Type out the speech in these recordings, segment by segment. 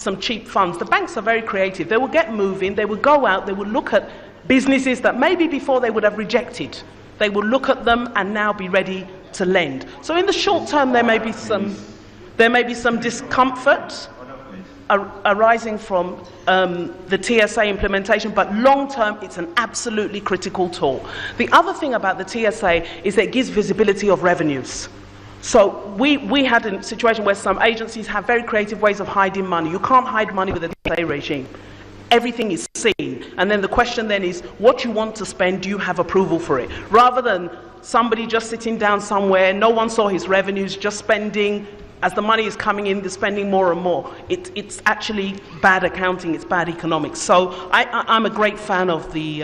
some cheap funds. The banks are very creative. They will get moving, they will go out, they will look at businesses that maybe before they would have rejected. They will look at them and now be ready to lend. So in the short term, there may be some discomfort arising from the TSA implementation, but long term, it's an absolutely critical tool. The other thing about the TSA is that it gives visibility of revenues. So we had a situation where some agencies have very creative ways of hiding money. You can't hide money with the TSA regime. Everything is seen. And then the question then is, what you want to spend, do you have approval for it? Rather than somebody just sitting down somewhere, no one saw his revenues, just spending, as the money is coming in, they're spending more and more. It's actually bad accounting, it's bad economics. So I'm a great fan of the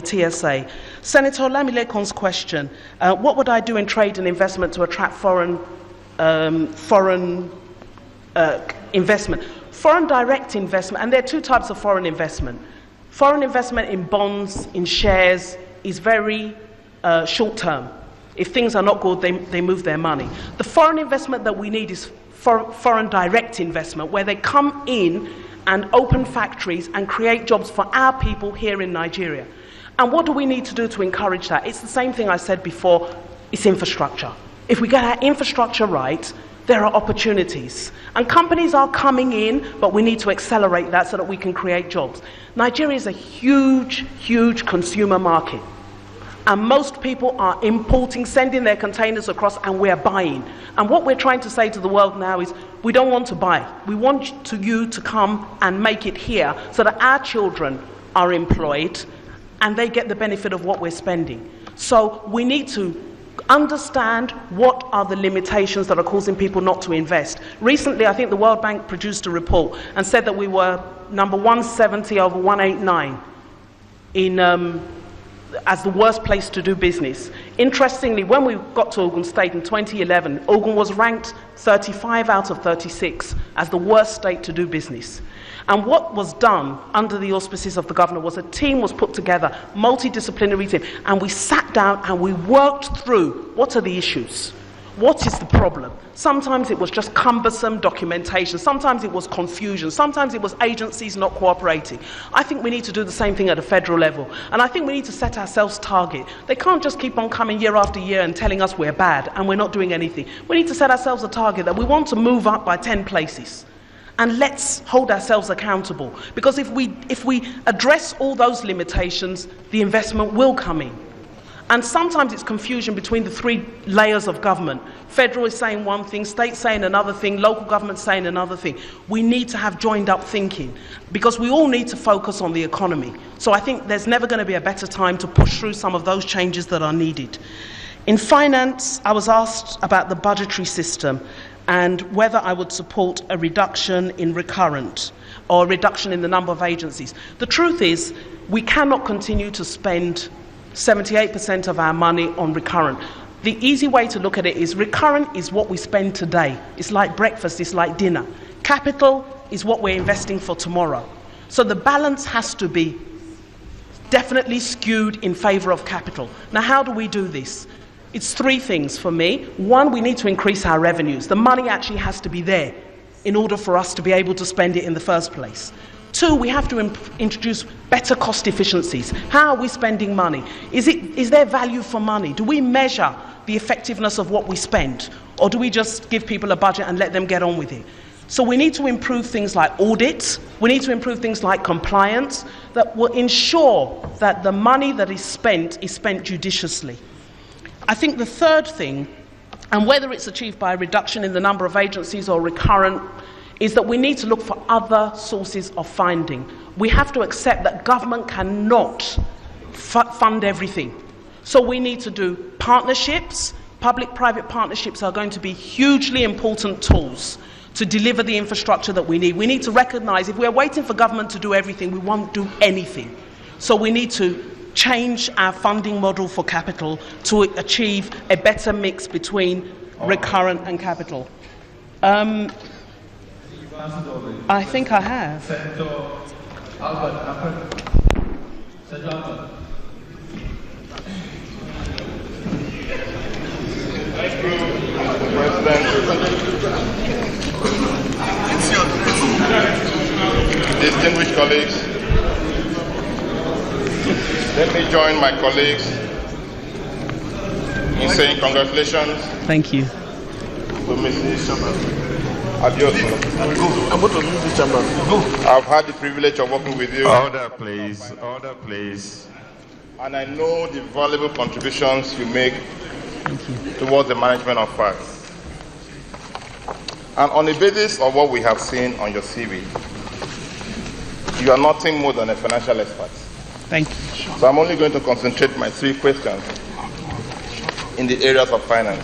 TSA. Senator Olamilekan's question, what would I do in trade and investment to attract foreign investment? Foreign direct investment, and there are two types of foreign investment. Foreign investment in bonds, in shares, is very short term. If things are not good, they move their money. The foreign investment that we need is foreign direct investment, where they come in and open factories and create jobs for our people here in Nigeria. And what do we need to do to encourage that? It's the same thing I said before, it's infrastructure. If we get our infrastructure right, there are opportunities. And companies are coming in, but we need to accelerate that so that we can create jobs. Nigeria is a huge, huge consumer market. And most people are importing, sending their containers across, and we're buying. And what we're trying to say to the world now is, we don't want to buy. We want you to come and make it here so that our children are employed and they get the benefit of what we're spending. So we need to understand what are the limitations that are causing people not to invest. Recently, I think the World Bank produced a report and said that we were number 170 over 189 as the worst place to do business. Interestingly, when we got to Ogun State in 2011, Ogun was ranked 35 out of 36 as the worst state to do business. And what was done under the auspices of the governor was a team was put together, multidisciplinary team, and we sat down and we worked through what are the issues. What is the problem? Sometimes it was just cumbersome documentation. Sometimes it was confusion. Sometimes it was agencies not cooperating. I think we need to do the same thing at a federal level. And I think we need to set ourselves target. They can't just keep on coming year after year and telling us we're bad and we're not doing anything. We need to set ourselves a target that we want to move up by 10 places. And let's hold ourselves accountable. Because if we address all those limitations, the investment will come in. And sometimes it's confusion between the three layers of government. Federal is saying one thing, state saying another thing, local government saying another thing. We need to have joined up thinking because we all need to focus on the economy. So I think there's never going to be a better time to push through some of those changes that are needed. In finance, I was asked about the budgetary system and whether I would support a reduction in recurrent or a reduction in the number of agencies. The truth is, we cannot continue to spend 78% of our money on recurrent. The easy way to look at it is recurrent is what we spend today. It's like breakfast, it's like dinner. Capital is what we're investing for tomorrow. So the balance has to be definitely skewed in favor of capital. Now, how do we do this? It's three things for me. One, we need to increase our revenues. The money actually has to be there in order for us to be able to spend it in the first place. Two, we have to introduce better cost efficiencies. How are we spending money? Is there value for money? Do we measure the effectiveness of what we spend? Or do we just give people a budget and let them get on with it? So we need to improve things like audits. We need to improve things like compliance that will ensure that the money that is spent judiciously. I think the third thing, and whether it's achieved by a reduction in the number of agencies or recurrent, is that we need to look for other sources of funding. We have to accept that government cannot fund everything. So we need to do partnerships. Public-private partnerships are going to be hugely important tools to deliver the infrastructure that we need. We need to recognize if we're waiting for government to do everything, we won't do anything. So we need to change our funding model for capital to achieve a better mix between recurrent and capital. I think I have. Senator Albert. President. Distinguished colleagues, let me join my colleagues in saying congratulations Thank you. to Mrs. Adeosun. I've had the privilege of working with you. Order, please. Order, please. And I know the valuable contributions you make towards the management of facts. And on the basis of what we have seen on your CV, you are nothing more than a financial expert. Thank you. So I'm only going to concentrate my 3 questions in the areas of finance.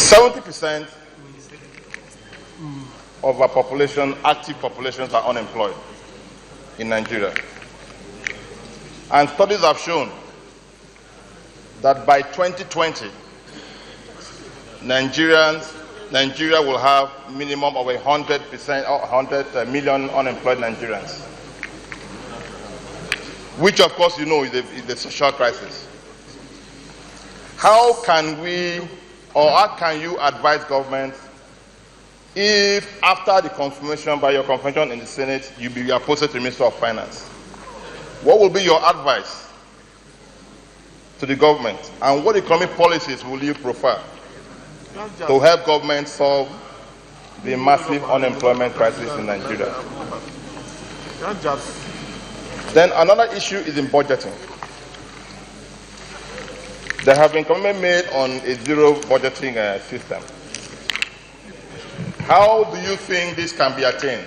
70% of our population, active populations, are unemployed in Nigeria. And studies have shown that by 2020, Nigeria will have minimum of 100 million unemployed Nigerians, which of course you know is a social crisis. How can we, or how can you advise government if after the confirmation by your confirmation in the Senate, you be appointed to Minister of Finance? What will be your advice to the government, and what economic policies will you prefer to help government solve the massive unemployment crisis in Nigeria? Then another issue is in budgeting. There have been comments made on a zero budgeting system. How do you think this can be attained?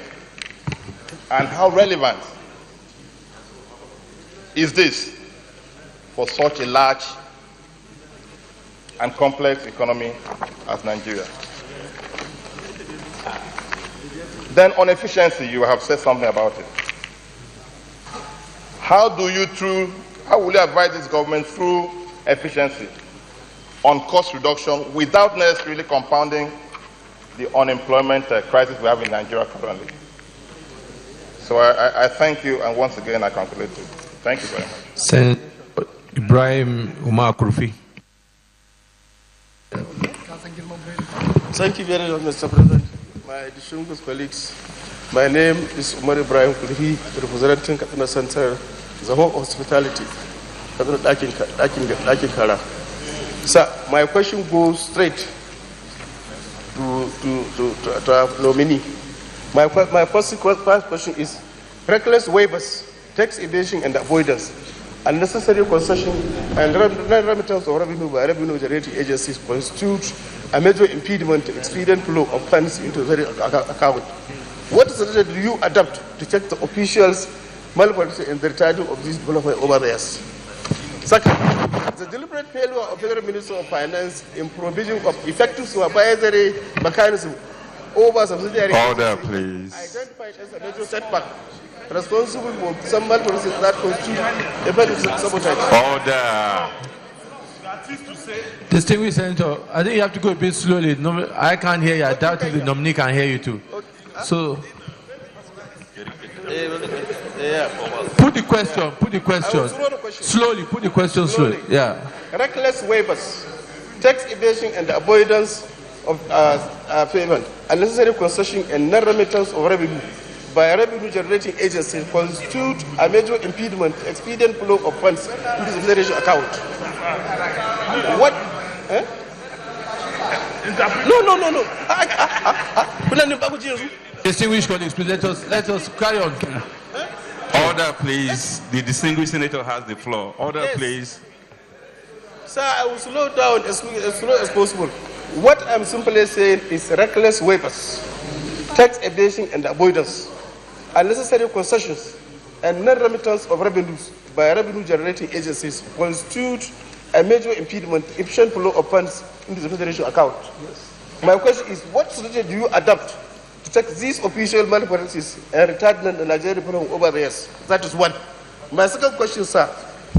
And how relevant is this for such a large and complex economy as Nigeria? Then on efficiency, you have said something about it. How will you advise this government through efficiency on cost reduction without necessarily compounding the unemployment crisis we have in Nigeria currently? So I thank you, and once again I congratulate you. Thank you very much. Senator Ibrahim Umar Kurfi. Thank you very much, Mr. President. My distinguished colleagues, my name is Umar Ibrahim Kurfi, representing Katsina Center, the Home of Hospitality, Katsina Dakin Kara. Sir, my question goes straight to our nominee. My first question is: reckless waivers, tax evasion and avoidance, unnecessary concession, and remittance of revenue by revenue generating agencies constitute a major impediment to expedient flow of funds into the account. What strategy do you adopt to check the officials' malpractice in the returning of these benefits over the years? Second, the deliberate failure of the Federal Minister of Finance in provision of effective supervisory mechanism over subsidiary Order, please. identified as a major setback responsible for some malpractices that constitute effective sabotage. Order. Distinguished Senator, I think you have to go a bit slowly. No, I can't hear you. I doubt if the nominee can hear you too. So, put the question slowly. Put the question slowly. Yeah. Reckless waivers, tax evasion and avoidance of payment, unnecessary concession and non-remittance of revenue by revenue generating agencies constitute a major impediment to expedient flow of funds into the federation account. What? Eh? No. Distinguished colleagues, please let us carry on. Order, please. The distinguished senator has the floor. Order, Yes. please. Sir, I will slow down as slow as possible. What I'm simply saying is reckless waivers, tax evasion and avoidance, unnecessary concessions, and non-remittance of revenues by revenue-generating agencies constitute a major impediment to efficient flow of funds into the federation account. Yes. My question is, what strategy do you adopt to check these official malpractices and retardment the Nigerian problem over the years? That is one. My second question, sir,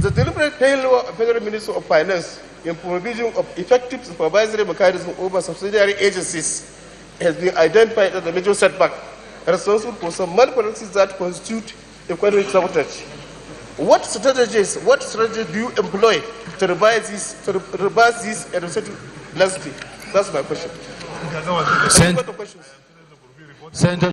the deliberate failure of Federal Minister of Finance in provision of effective supervisory mechanism over subsidiary agencies has been identified as a major setback responsible for some malpractices that constitute economic sabotage. What strategy do you employ to reverse this and reset landscape? That's my question. Senator